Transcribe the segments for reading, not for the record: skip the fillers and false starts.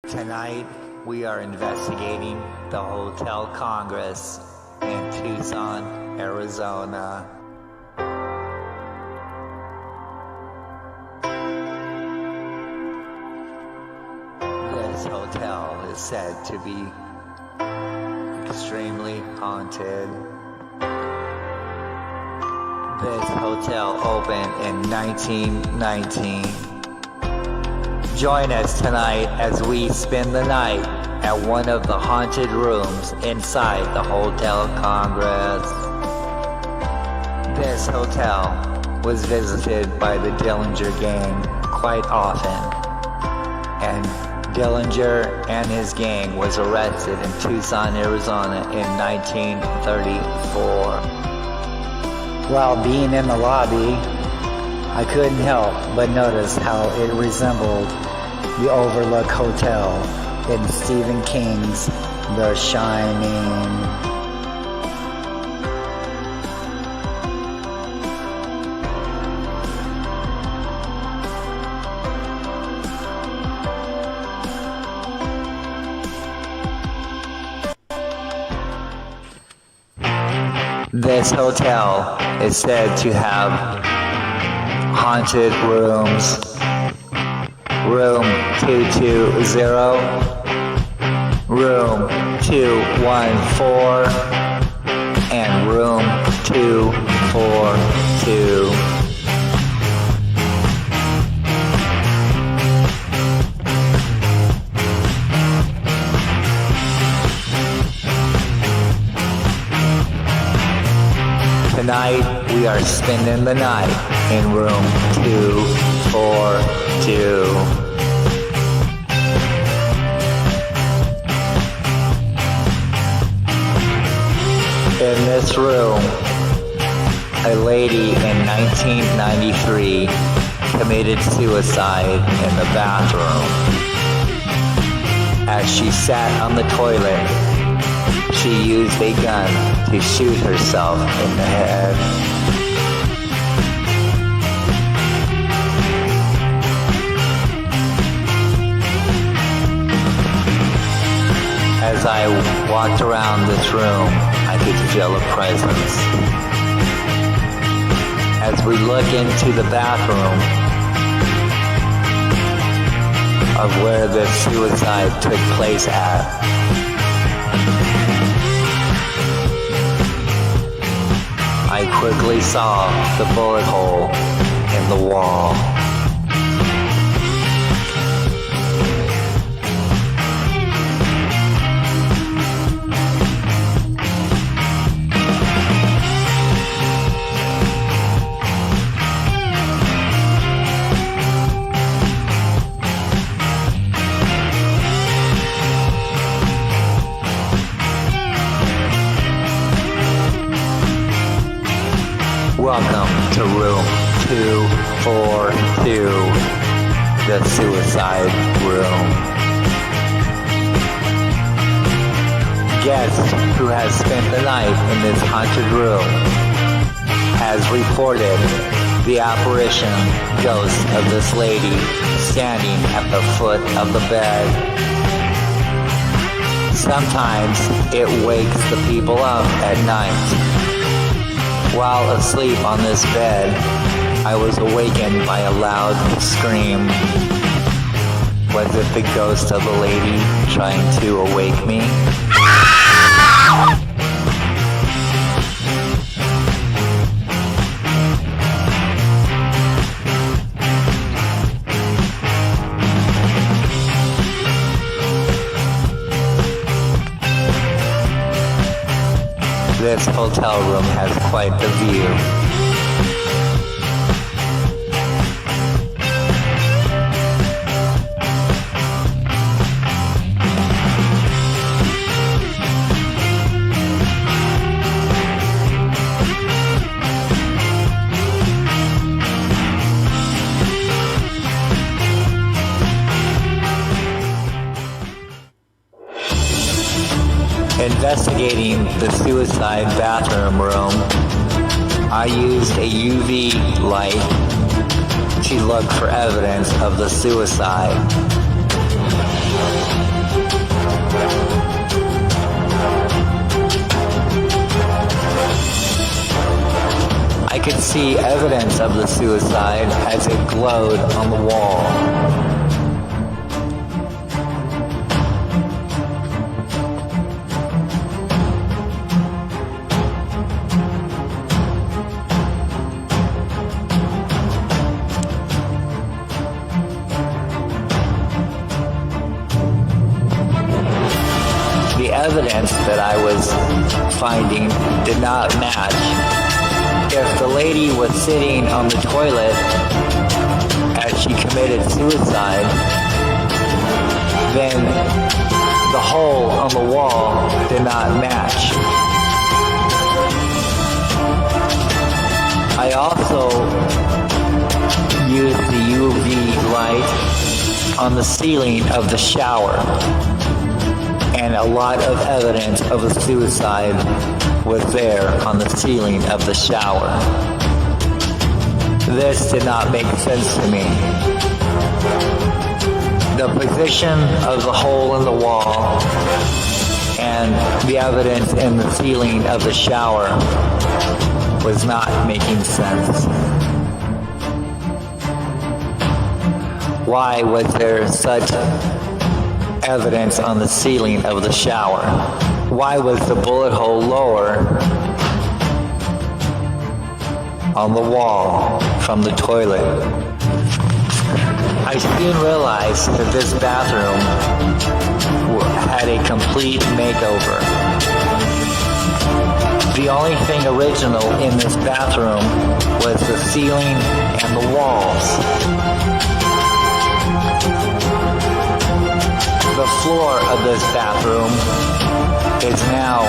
Tonight, we are investigating the Hotel Congress in Tucson, Arizona. This hotel is said to be extremely haunted. This hotel opened in 1919. Join us tonight as we spend the night at one of the haunted rooms inside the Hotel Congress. This hotel was visited by the Dillinger gang quite often, and Dillinger and his gang was arrested in Tucson, Arizona in 1934. While being in the lobby, I couldn't help but notice how it resembled the Overlook Hotel in Stephen King's The Shining. This hotel is said to have haunted rooms. Room 220, room 214, and room 242. Tonight, we are spending the night in room 242. In this room, a lady in 1993 committed suicide in the bathroom. As she sat on the toilet, she used a gun to shoot herself in the head. As I walked around this room, I could feel a presence. As we look into the bathroom of where the suicide took place at, I quickly saw the bullet hole in the wall. Welcome to room 242, the suicide room. Guest who has spent the night in this haunted room has reported the apparition ghost of this lady standing at the foot of the bed. Sometimes it wakes the people up at night. While asleep on this bed, I was awakened by a loud scream. Was it the ghost of a lady trying to awake me? This hotel room has quite the view. Investigating the suicide bathroom room, I used a UV light to look for evidence of the suicide. see evidence of the suicide as it glowed on the wall. The evidence that I was finding did not match. If the lady was sitting on the toilet as she committed suicide, then the hole on the wall did not match. I also used the UV light on the ceiling of the shower, and a lot of evidence of a suicide was there on the ceiling of the shower. This did not make sense to me. The position of the hole in the wall and the evidence in the ceiling of the shower was not making sense. Why was there such evidence on the ceiling of the shower? Why was the bullet hole lower on the wall from the toilet? I soon realized that this bathroom had a complete makeover. The only thing original in this bathroom was the ceiling and the walls. The floor of this bathroom is now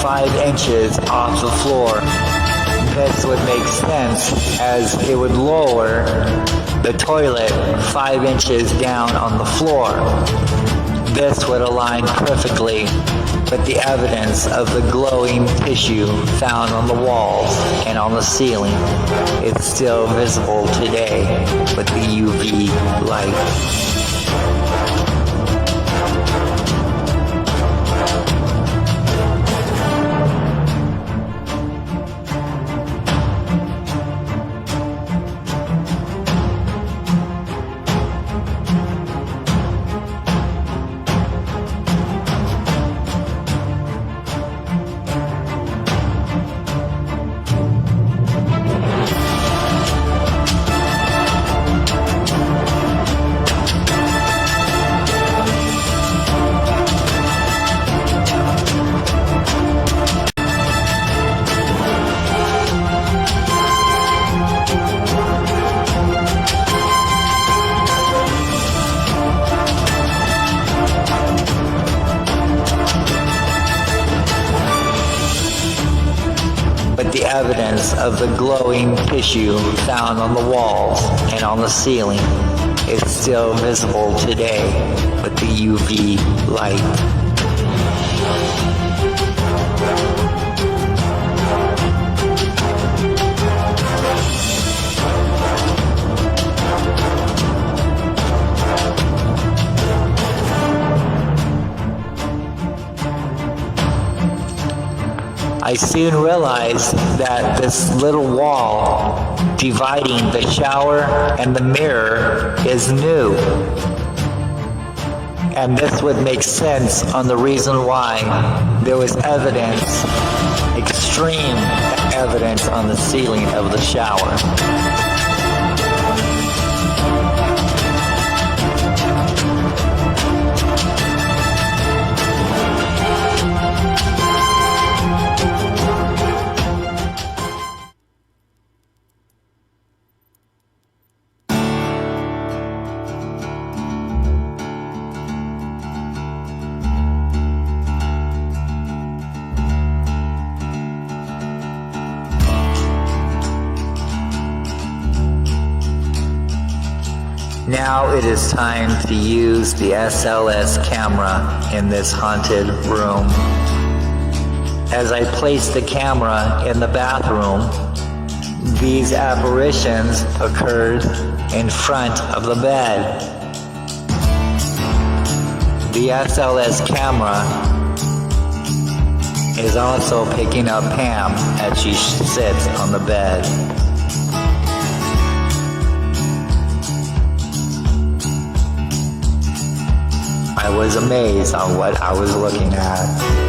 5 inches off the floor. This would make sense as it would lower the toilet 5 inches down on the floor. This would align perfectly with the evidence of the glowing tissue found on the walls and on the ceiling. It's still visible today with the UV light. The evidence of the glowing tissue found on the walls and on the ceiling is still visible today with the UV light. I soon realized that this little wall dividing the shower and the mirror is new. And this would make sense on the reason why there was evidence, extreme evidence on the ceiling of the shower. Now it is time to use the SLS camera in this haunted room. As I place the camera in the bathroom, these apparitions occurred in front of the bed. The SLS camera is also picking up Pam as she sits on the bed. I was amazed on what I was looking at.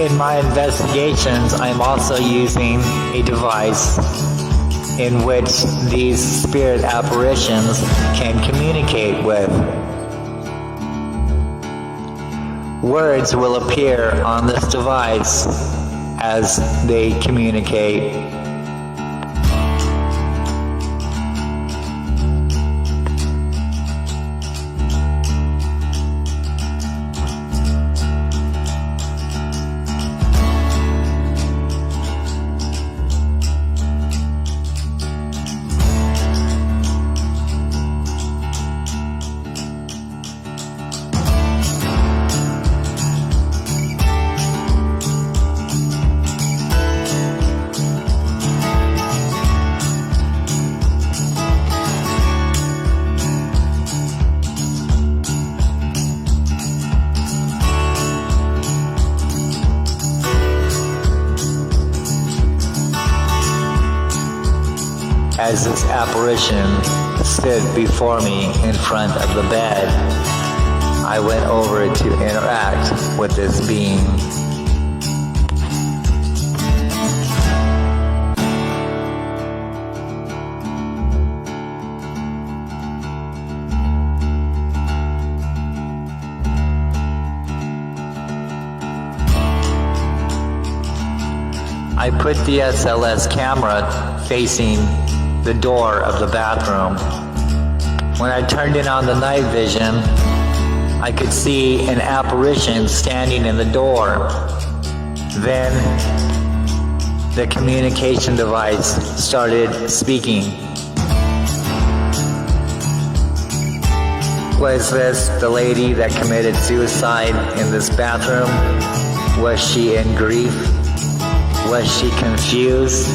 In my investigations, I'm also using a device in which these spirit apparitions can communicate with. Words will appear on this device as they communicate. As this apparition stood before me in front of the bed, I went over to interact with this being. I put the SLS camera facing the door of the bathroom. When I turned it on the night vision, I could see an apparition standing in the door. Then the communication device started speaking. Was this the lady that committed suicide in this bathroom? Was she in grief? Was she confused?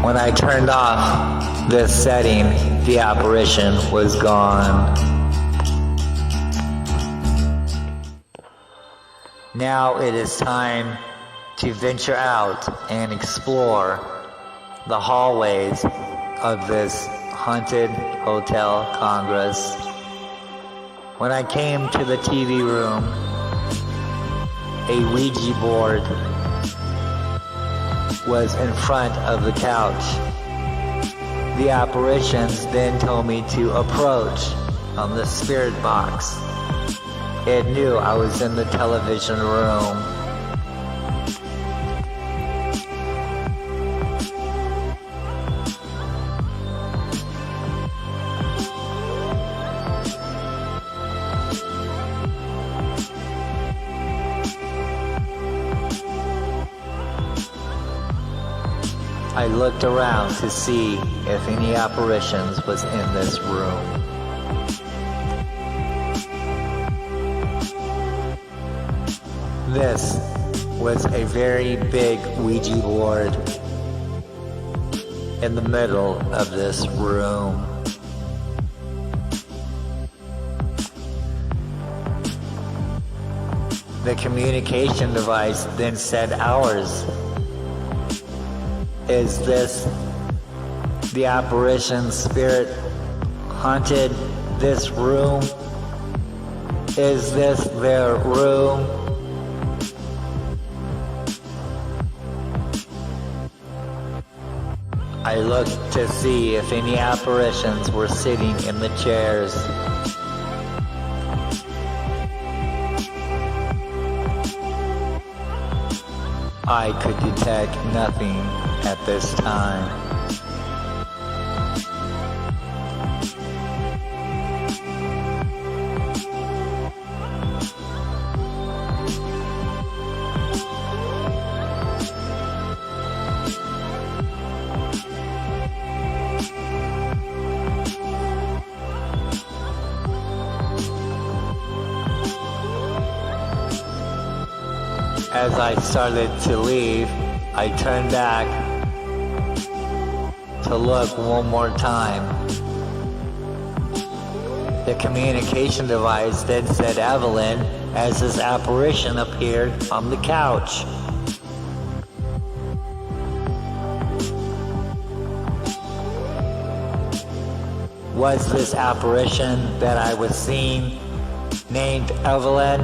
When I turned off this setting, the apparition was gone. Now it is time to venture out and explore the hallways of this haunted hotel Congress. When I came to the TV room, a Ouija board was in front of the couch. The apparitions then told me to approach on the spirit box. It knew I was in the television room. I looked around to see if any apparitions was in this room. This was a very big Ouija board in the middle of this room. The communication device then said hours. Is this the apparition spirit haunted this room? Is this their room? I looked to see if any apparitions were sitting in the chairs. I could detect nothing at this time. As I started to leave, I turned back to look one more time. The communication device then said Evelyn as this apparition appeared on the couch. Was this apparition that I was seeing named Evelyn?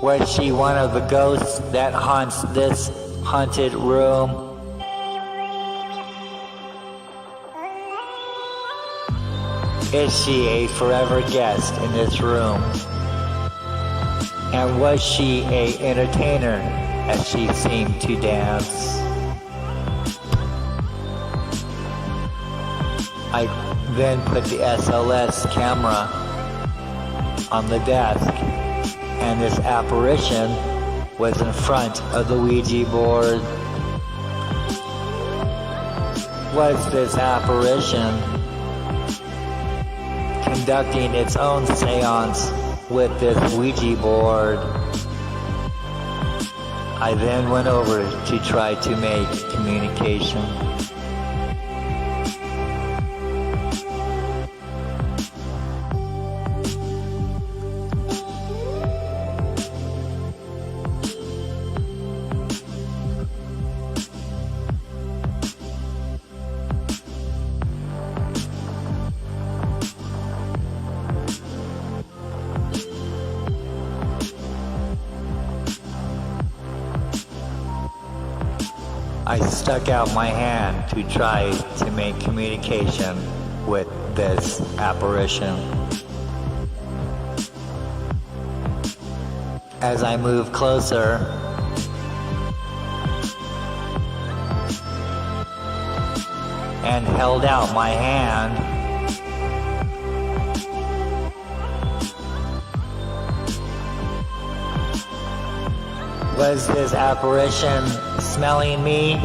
Was she one of the ghosts that haunts this haunted room? Is she a forever guest in this room? And was she an entertainer as she seemed to dance? I then put the SLS camera on the desk, and this apparition was in front of the Ouija board. Was this apparition conducting its own seance with this Ouija board? I then went over to try to make communication. I stuck out my hand to try to make communication with this apparition. As I moved closer, and held out my hand, was this apparition smelling me?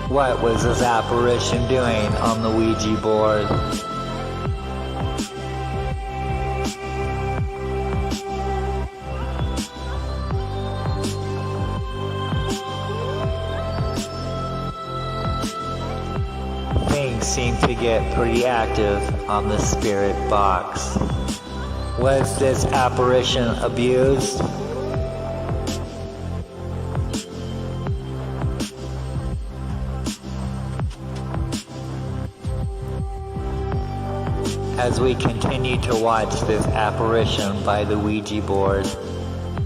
What was this apparition doing on the Ouija board? Things seem to get pretty active on the spirit box. Was this apparition abused? As we continued to watch this apparition by the Ouija board,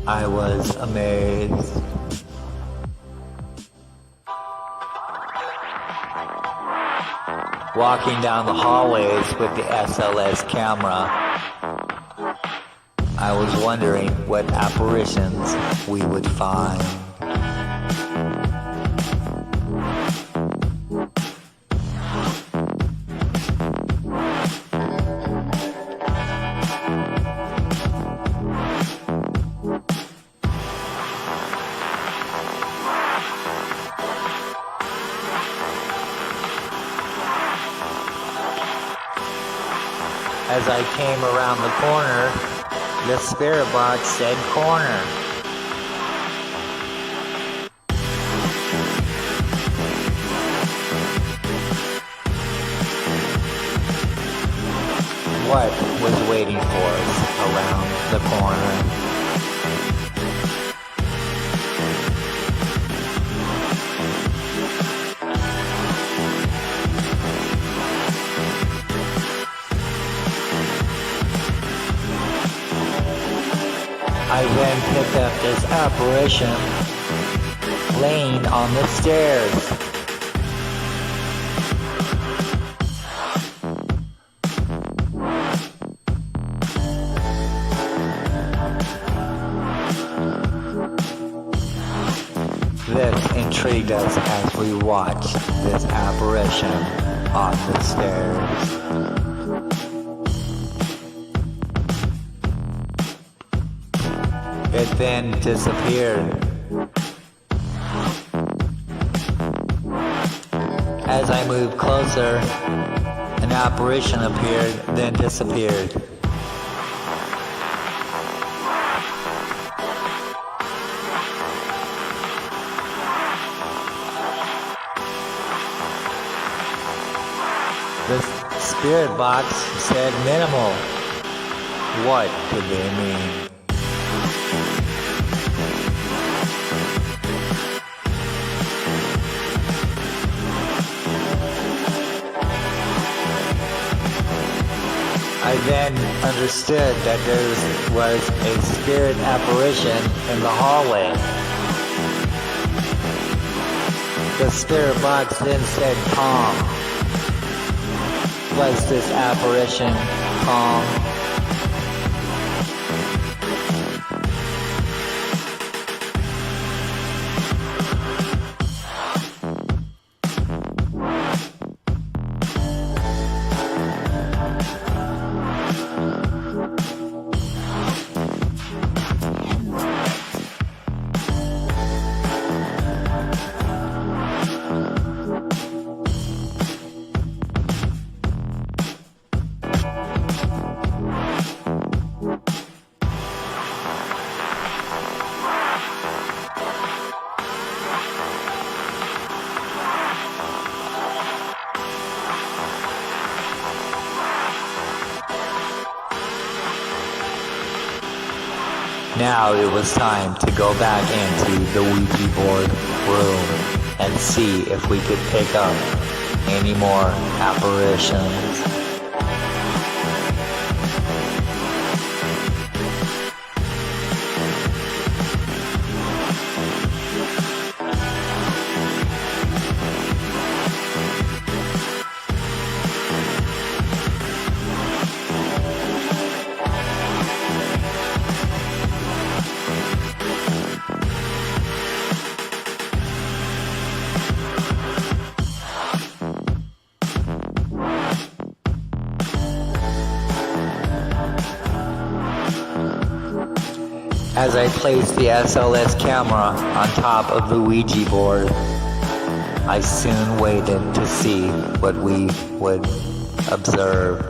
I was amazed. Walking down the hallways with the SLS camera, I was wondering what apparitions we would find. As I came around the corner, the spirit box said corner. What was waiting for us around the corner? I then picked up this apparition laying on the stairs. greeted us as we watched this apparition on the stairs. It then disappeared. As I moved closer, an apparition appeared, then disappeared. The spirit box said minimal. What could they mean? I then understood that there was a spirit apparition in the hallway. The spirit box then said calm. Was this apparition calm? Now it was time to go back into the Ouija board room and see if we could pick up any more apparitions. As I placed the SLS camera on top of the Ouija board, I soon waited to see what we would observe.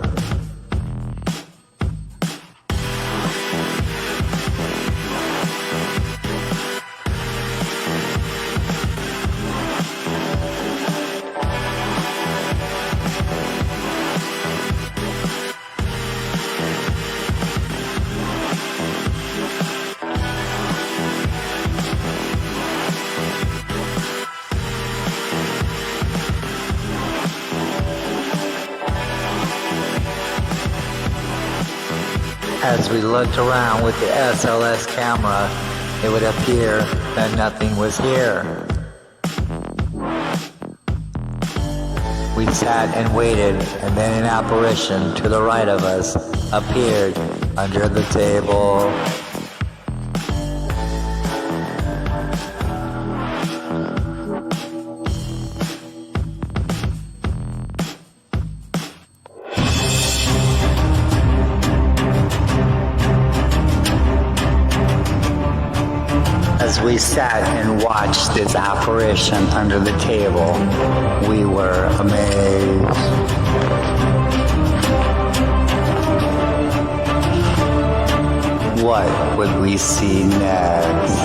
As we looked around with the SLS camera, it would appear that nothing was here. We sat and waited, and then an apparition to the right of us appeared under the table. As we sat and watched this apparition under the table, we were amazed. What would we see next?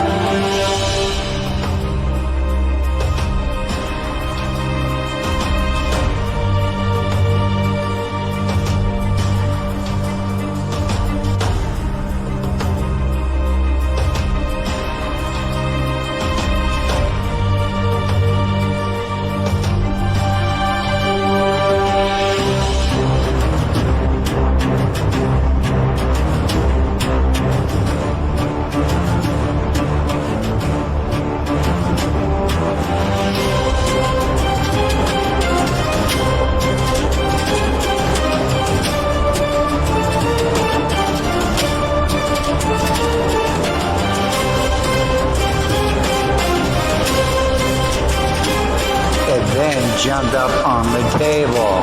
and jumped up on the table.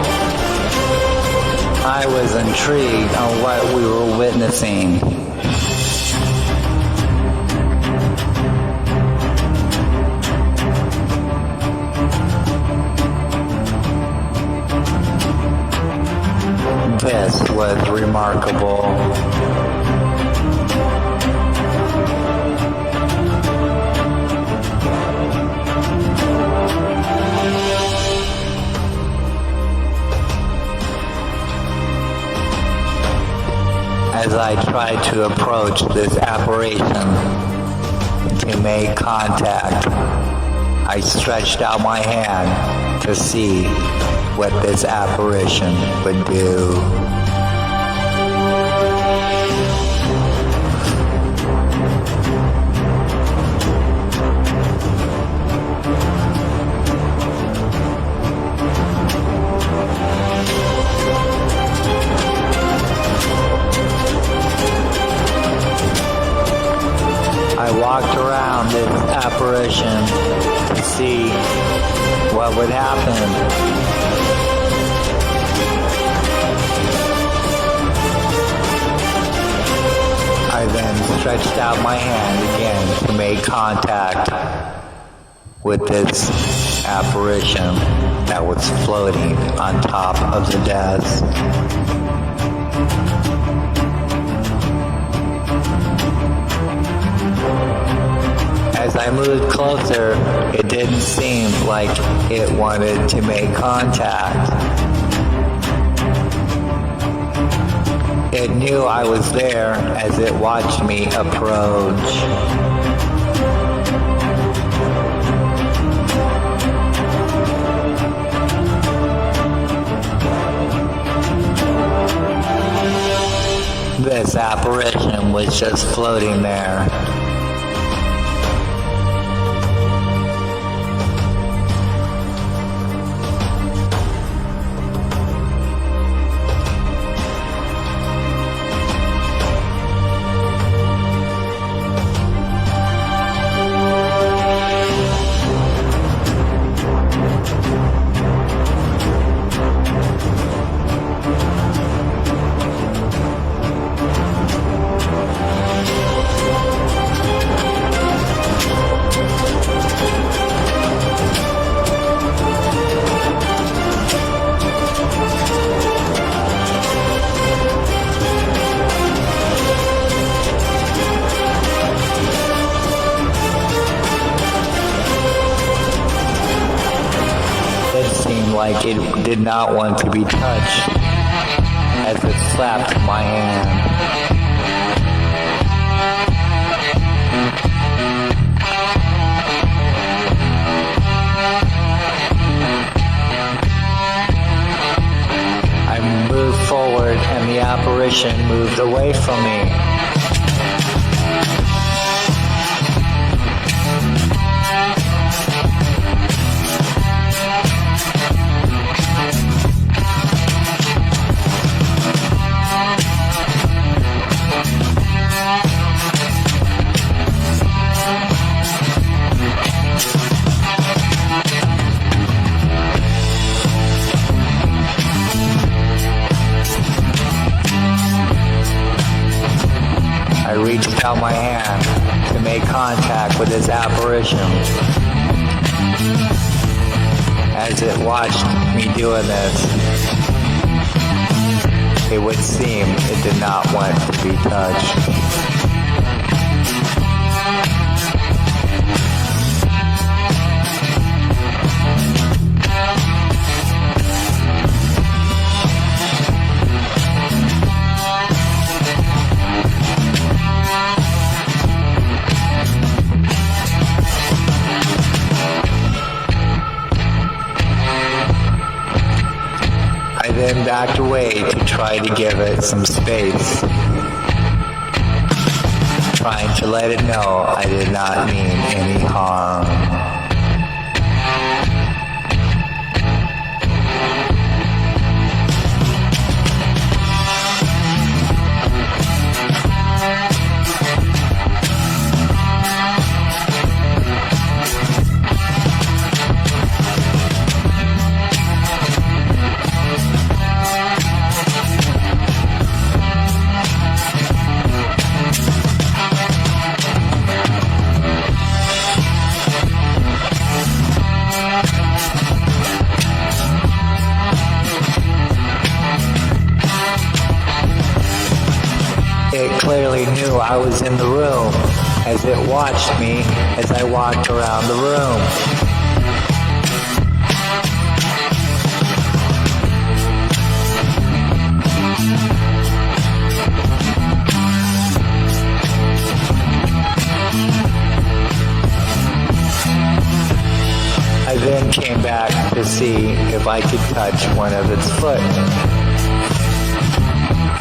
I was intrigued on what we were witnessing. This was remarkable. As I tried to approach this apparition to make contact, I stretched out my hand to see what this apparition would do. I walked around this apparition to see what would happen. I then stretched out my hand again to make contact with this apparition that was floating on top of the desk. As I moved closer, it didn't seem like it wanted to make contact. It knew I was there as it watched me approach. This apparition was just floating there. Like it did not want to be touched as it slapped my hand. I moved forward and the apparition moved away from me. I reached out my hand to make contact with this apparition. As it watched me doing this, it would seem it did not want to be touched. I then backed away to try to give it some space, trying to let it know I did not mean any harm. clearly knew I was in the room as it watched me as I walked around the room. I then came back to see if I could touch one of its foot.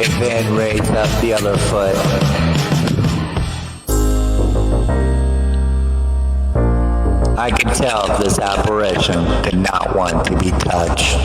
It then raised up the other foot. I could tell this apparition did not want to be touched.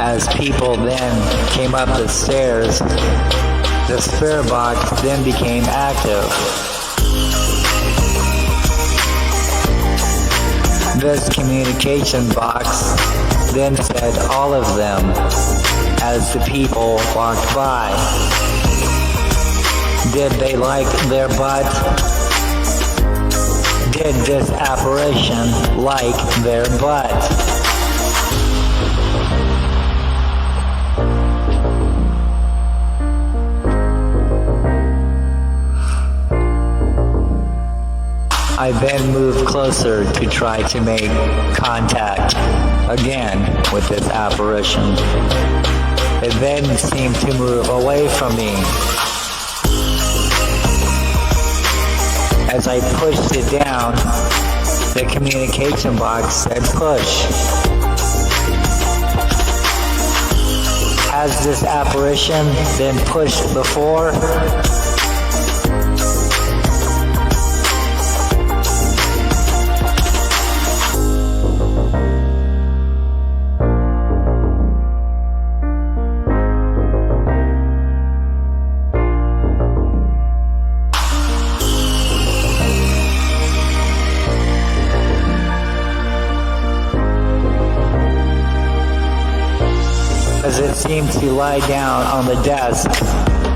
As people then came up the stairs, the spirit box then became active. This communication box then said all of them as the people walked by. Did they like their butt? Did this apparition like their butt? I then moved closer to try to make contact again with this apparition. It then seemed to move away from me. As I pushed it down, the communication box said push. Has this apparition been pushed before? As it seemed to lie down on the desk,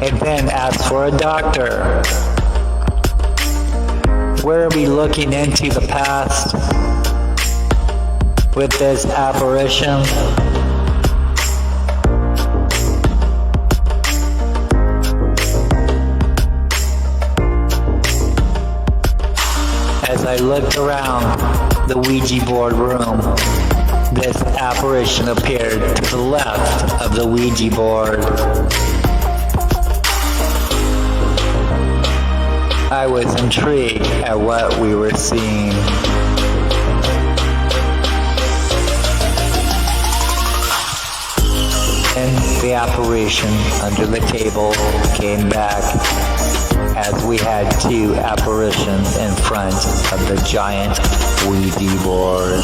it then asked for a doctor. Were we looking into the past with this apparition? As I looked around the Ouija board room, this apparition appeared to the left of the Ouija board. I was intrigued at what we were seeing. And the apparition under the table came back as we had two apparitions in front of the giant Ouija board.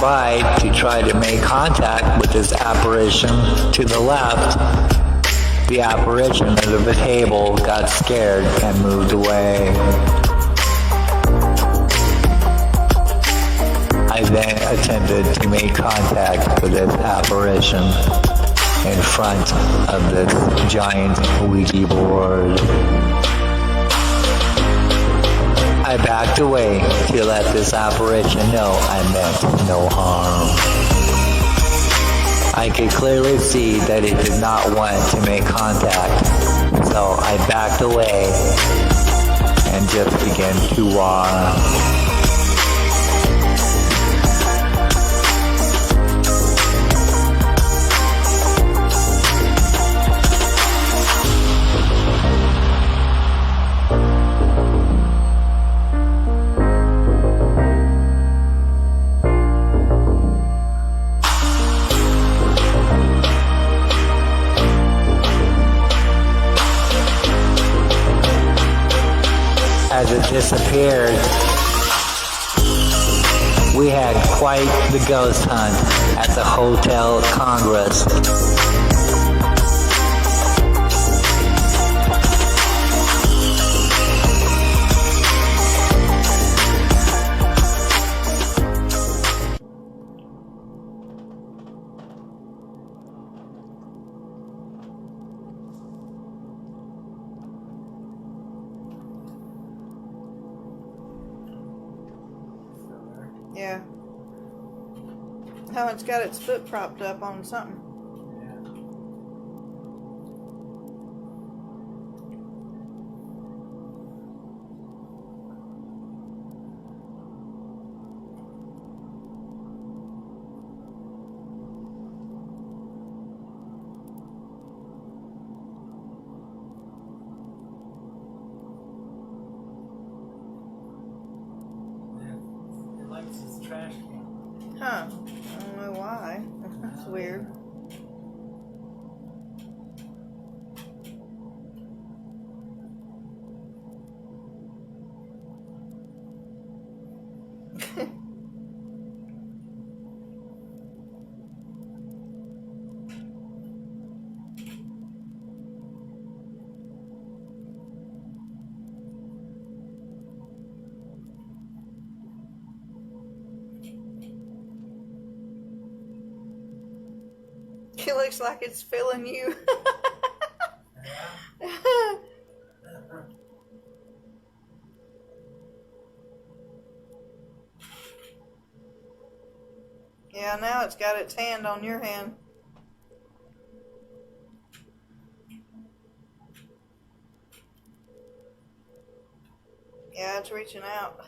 nearby to try to make contact with this apparition to the left, the apparition under the table got scared and moved away. I then attempted to make contact with this apparition in front of this giant Ouija board. I backed away to let this apparition know I meant no harm. I could clearly see that it did not want to make contact, so I backed away and just began to wah. As it disappeared, we had quite the ghost hunt at the Hotel Congress. Yeah. Oh, it's got its foot propped up on something. It's trash can. Huh. I don't know why. That's weird. It looks like it's feeling you. Yeah, now it's got its hand on your hand. Yeah, it's reaching out.